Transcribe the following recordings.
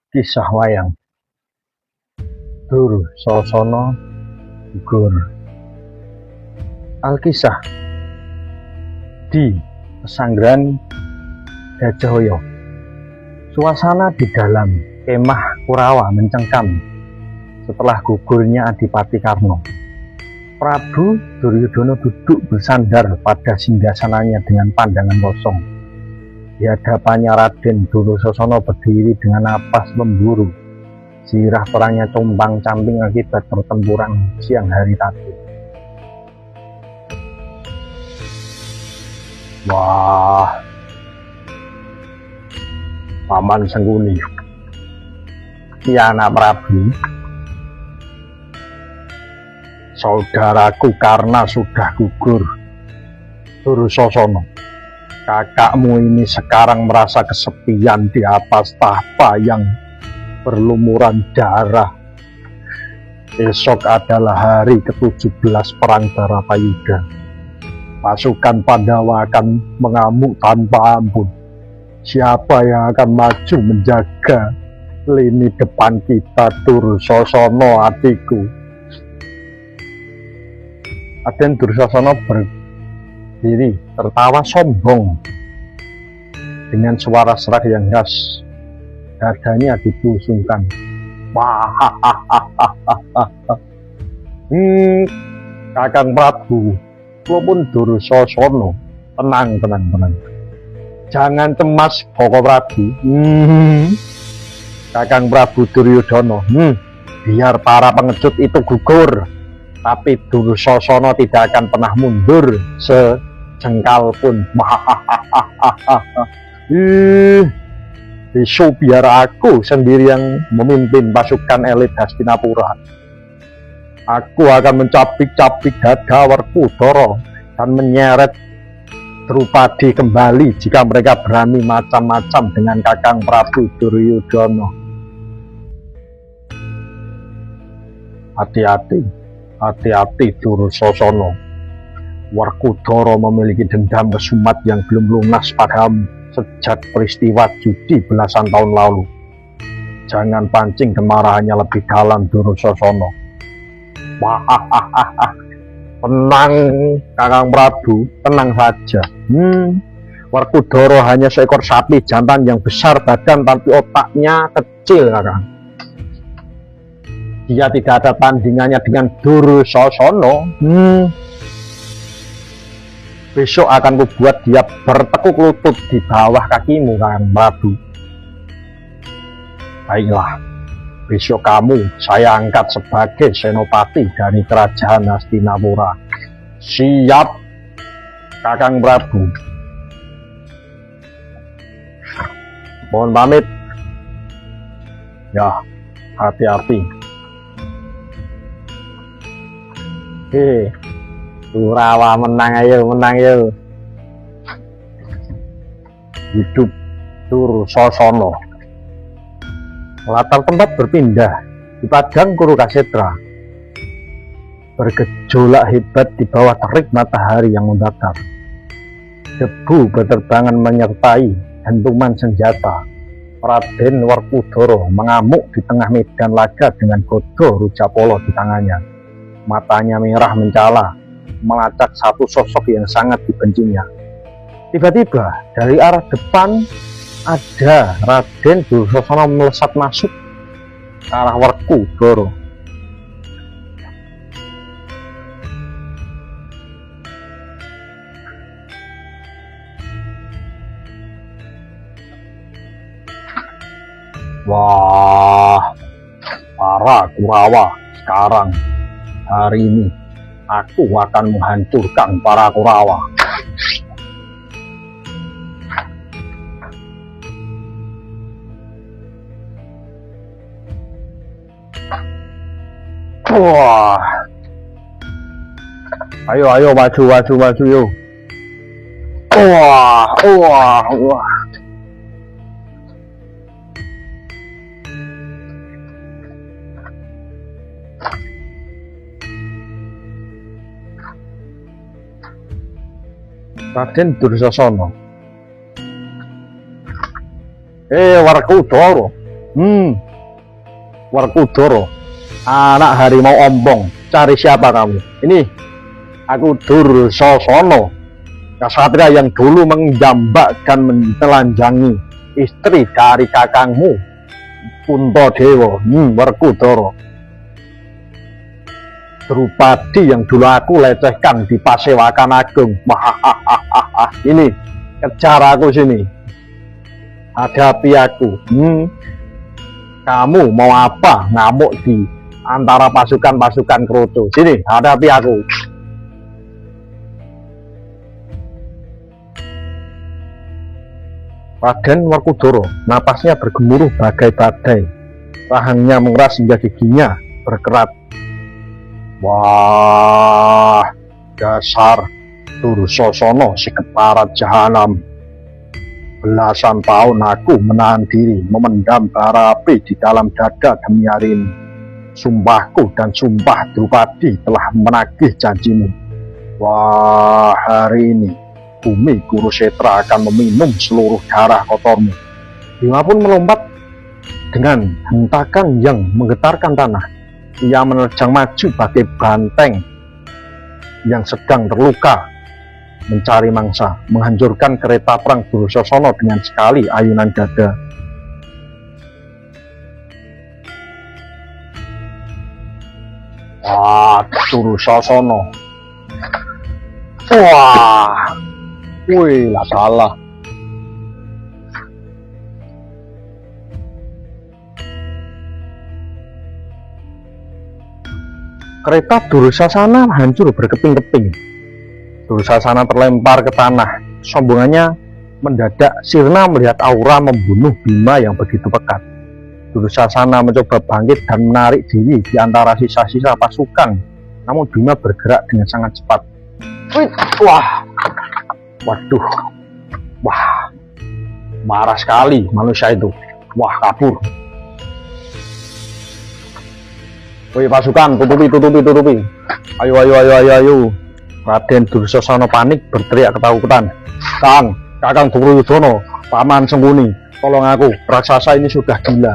Kisah wayang Dursasana gugur. Alkisah di pesanggrahan Gajahhoya. Suasana di dalam kemah Kurawa mencengkam setelah gugurnya Adipati Karna. Prabu Duryudana duduk bersandar pada singgasananya dengan pandangan kosong. Di hadapannya Raden Dursasana berdiri dengan napas memburu. Sirah terangnya compang-camping akibat pertempuran siang hari tadi. Wah, Paman Sengkuni, ya anak Prabu, saudaraku karena sudah gugur. Dursasana, kakakmu ini sekarang merasa kesepian di atas tahta yang berlumuran darah. Esok adalah hari ke-17 Perang Bharatayuda. Pasukan Pandawa akan mengamuk tanpa ampun. Siapa yang akan maju menjaga lini depan kita? Dursasana adikku. Raden Dursasana berdiri tertawa sombong dengan suara serak yang khas. Dadanya dibusungkan. Kakang Prabu, walaupun Dursasana, tenang. Jangan cemas, Koko Prabu. Kakang Prabu Duryudana, biar para pengecut itu gugur, tapi Dursasana tidak akan pernah mundur sejengkal pun. Besok biar aku sendiri yang memimpin pasukan elit Hastinapura. Aku akan mencabik-cabik dada Werkudara dan menyeret Drupadi kembali jika mereka berani macam-macam dengan Kakang Prabu Duryudana. Hati-hati Dursasana. Werkudara memiliki dendam kesumat yang belum lunas padamu sejak peristiwa judi belasan tahun lalu. Jangan pancing kemarahannya lebih dalam, Dursasana. Tenang, Kakang Prabu, tenang saja. Werkudara hanya seekor sapi jantan yang besar badan tapi otaknya kecil, Kakang. Dia tidak ada tandingannya dengan Dursasana. Besok akan kubuat dia bertekuk lutut di bawah kakimu, Kakang Prabu. Baiklah, besok kamu saya angkat sebagai senopati dari kerajaan Hastinapura. Siap, Kakang Prabu. Mohon pamit. Ya, hati-hati. Kurawa menang ayo. Hidup Dursasana. Latar tempat berpindah di padang Kurukshetra. Bergejolak hebat di bawah terik matahari yang membakar. Debu berterbangan menyertai dentuman senjata. Raden Werkudara mengamuk di tengah medan laga dengan godho Rujapala di tangannya. Matanya merah mencala, melacak satu sosok yang sangat dibencinya. Tiba-tiba dari arah depan ada Raden Dursasana melesat masuk ke arah Werkudara. Wah, para Kurawa, sekarang hari ini aku akan menghancurkan para Kurawa. Wah, ayo maju yuk. Wah. Raden Dursasana, Werkudara, Werkudara, anak harimau ompong, cari siapa kamu? Ini, aku Dursasana, ksatria yang dulu menjambak dan menelanjangi istri dari kakangmu, Puntadewa. Werkudara, Drupadi yang dulu aku lecehkan di Pasewakan Agung. Ini, kejar aku sini, hadapi aku. Kamu mau apa ngamuk di antara pasukan-pasukan Kroto? Sini, hadapi aku. Raden Werkudara, napasnya bergemuruh bagai badai, rahangnya mengeras hingga giginya berkerat. Wah, dasar Dursasana si keparat jahanam. Belasan tahun aku menahan diri, memendam bara api di dalam dada demi hari ini. Sumpahku dan sumpah Drupadi telah menagih janjimu. Wah, hari ini bumi Kurusetra akan meminum seluruh darah kotormu. Bima pun melompat dengan hentakan yang menggetarkan tanah. Ia menerjang maju bagai banteng yang sedang terluka, mencari mangsa, menghancurkan kereta perang Dursasana dengan sekali ayunan dada. Wah, Dursasana. Wah, wih lah salah. Kereta Dursasana hancur berkeping-keping. Dursasana terlempar ke tanah. Sombongannya mendadak sirna melihat aura membunuh Bima yang begitu pekat. Dursasana mencoba bangkit dan menarik diri di antara sisa-sisa pasukan. Namun Bima bergerak dengan sangat cepat. Wah, waduh, wah, marah sekali manusia itu. Wah, kabur. Woi pasukan, tutupi. Ayo. Raden Dursasana panik berteriak ketakutan. Kakang Duryudana, Paman Sengkuni, tolong aku, raksasa ini sudah gila.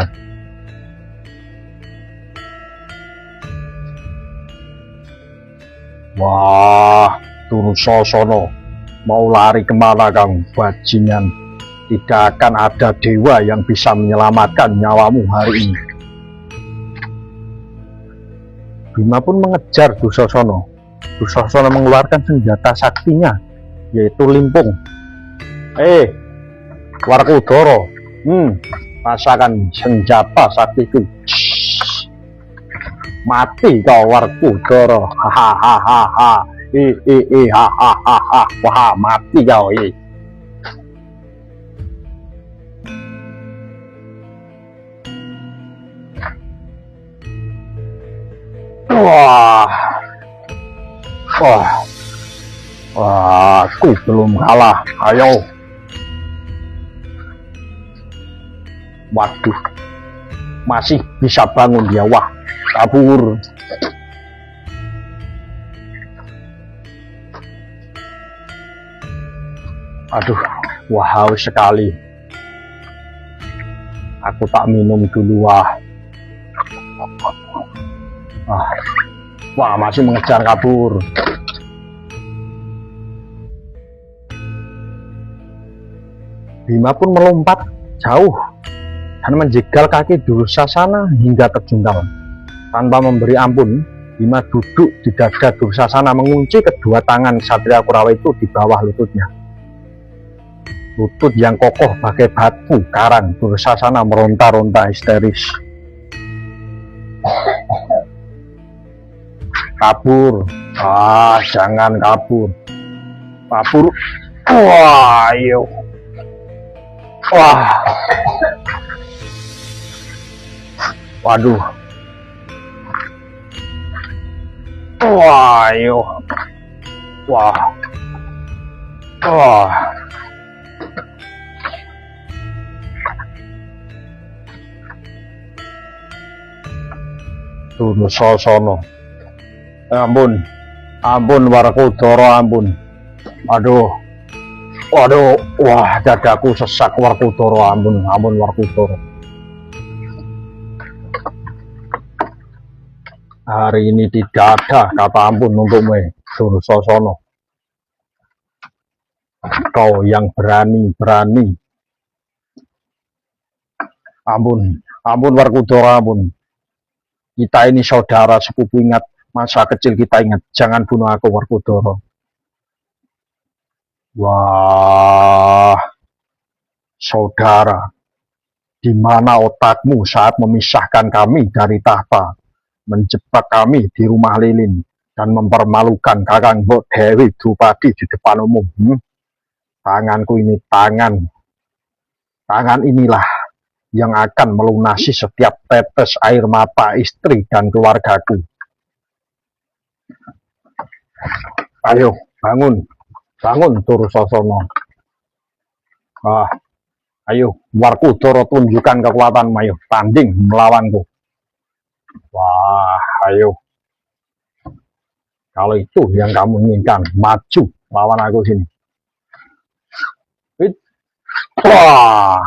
Wah, Dursasana, mau lari kemana Kang? Bajingan, tidak akan ada dewa yang bisa menyelamatkan nyawamu hari ini. Bima pun mengejar Dursasana. Dursasana mengeluarkan senjata saktinya, yaitu limpung. Werkudara, rasakan senjata saktiku. Mati kau Werkudara. Hahaha. Hahaha. Wah, mati kau. Wah, aku belum kalah. Ayo. Waduh, masih bisa bangun dia. Wah, kabur. Aduh, wah haus sekali. Aku tak minum dulu. Wah, masih mengejar kabur. Bima pun melompat jauh dan menjegal kaki Dursasana hingga terjungkal. Tanpa memberi ampun, Bima duduk di dada Dursasana, mengunci kedua tangan Ksatria Kurawa itu di bawah lututnya. Lutut yang kokoh bagai batu karang. Dursasana meronta-ronta histeris. Kabur. Jangan kabur. Kabur. Wah, ayo. Wah. Waduh. Wah, ayo. Wah. Wah. Dursasana. Ampun Werkudara, ampun. Aduh, wah dadaku sesak Werkudara, ampun Werkudara. Hari ini tidak ada kata ampun untukmu, Dursasana. Kau yang berani-berani. Ampun, ampun Werkudara, ampun. Kita ini saudara sepupu, ingat masa kecil kita, ingat. Jangan bunuh aku, Werkudara. Wah, saudara, di mana otakmu saat memisahkan kami dari tahta, menjebak kami di rumah lilin, dan mempermalukan Kakang Mbok Dewi Drupadi di depan umum? Tanganku ini, tangan inilah yang akan melunasi setiap tetes air mata istri dan keluargaku. Ayo, bangun, bangun Dursasana. Ayo, Werkudara, tunjukkan kekuatanmu, ayo, tanding melawanku. Wah, ayo. Kalau itu yang kamu inginkan, maju lawan aku sini. Wah.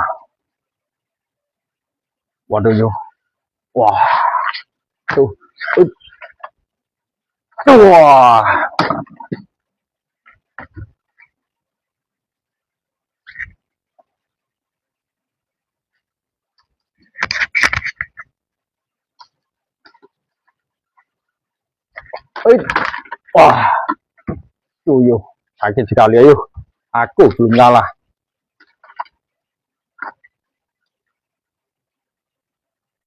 Waduh, yo. Wah. Tuh. Wah. Wah. Tuh, yo. Sakit sekali, ayo. Aku belum kalah.